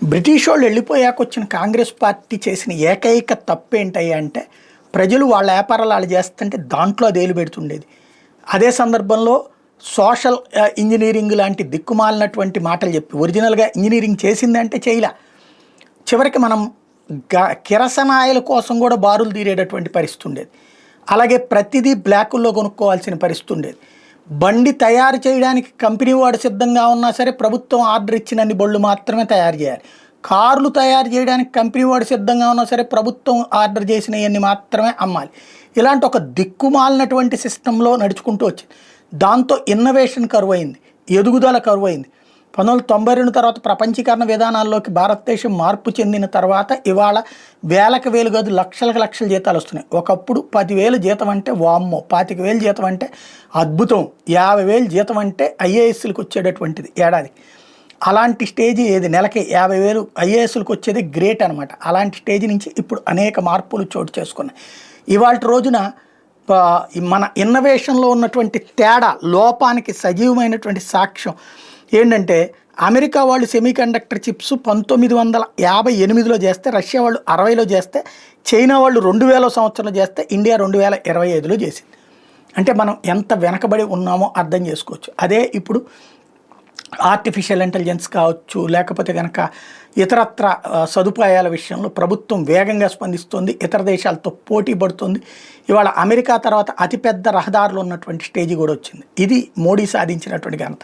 British వాళ్ళు వెళ్ళిపోయాక వచ్చిన కాంగ్రెస్ పార్టీ చేసిన ఏకైక తప్పు ఏంటయ్యా అంటే ప్రజలు వాళ్ళ వ్యాపారాలు వాళ్ళు చేస్తుంటే దాంట్లో అదేలు పెడుతుండేది. అదే సందర్భంలో సోషల్ ఇంజనీరింగ్ లాంటి దిక్కుమాలినటువంటి మాటలు చెప్పి ఒరిజినల్గా ఇంజనీరింగ్ చేసిందంటే చేయలే. చివరికి మనం కిరసనాయిల కోసం కూడా బారులు తీరేటటువంటి పరిస్థితి ఉండేది. అలాగే ప్రతిదీ బ్లాకుల్లో కొనుక్కోవాల్సిన పరిస్థితి ఉండేది. బండి తయారు చేయడానికి కంపెనీ వాడు సిద్ధంగా ఉన్నా సరే ప్రభుత్వం ఆర్డర్ ఇచ్చినన్ని బళ్ళు మాత్రమే తయారు చేయాలి. కార్లు తయారు చేయడానికి కంపెనీ వాడు సిద్ధంగా ఉన్నా సరే ప్రభుత్వం ఆర్డర్ చేసినవన్నీ మాత్రమే అమ్మాలి. ఇలాంటి ఒక దిక్కుమాలినటువంటి సిస్టంలో నడుచుకుంటూ వచ్చింది. దాంతో ఇన్నోవేషన్ కరువు అయింది, ఎదుగుదల కరువు అయింది. 1992 తర్వాత ప్రపంచీకరణ విధానాల్లోకి భారతదేశం మార్పు చెందిన తర్వాత ఇవాళ వేలకు వేలు కాదు లక్షలకు లక్షల జీతాలు వస్తున్నాయి. ఒకప్పుడు 10,000 జీతం అంటే వామ్మో, 25,000 జీతం అంటే అద్భుతం, 50,000 జీతం అంటే ఐఏఎస్లకు వచ్చేటటువంటిది ఏడాది. అలాంటి స్టేజీ ఏది నెలకి 50,000 ఐఏఎస్లకు వచ్చేది గ్రేట్ అనమాట. అలాంటి స్టేజ్ నుంచి ఇప్పుడు అనేక మార్పులు చోటు చేసుకున్నాయి. ఇవాళ రోజున మన ఇన్నోవేషన్లో ఉన్నటువంటి తేడా లోపానికి సజీవమైనటువంటి సాక్ష్యం ఏంటంటే అమెరికా వాళ్ళు సెమీకండక్టర్ చిప్స్ 1958లో చేస్తే, రష్యా వాళ్ళు 60లో చేస్తే, చైనా వాళ్ళు 2000 సంవత్సరంలో చేస్తే, ఇండియా 2025లో చేసింది. అంటే మనం ఎంత వెనకబడి ఉన్నామో అర్థం చేసుకోవచ్చు. అదే ఇప్పుడు ఆర్టిఫిషియల్ ఇంటెలిజెన్స్ కావచ్చు, లేకపోతే కనుక ఇతరత్ర సదుపాయాల విషయంలో ప్రభుత్వం వేగంగా స్పందిస్తుంది, ఇతర దేశాలతో పోటీ పడుతుంది. ఇవాళ అమెరికా తర్వాత అతిపెద్ద రహదారులు ఉన్నటువంటి స్టేజీ కూడా వచ్చింది. ఇది మోడీ సాధించినటువంటి ఘనత.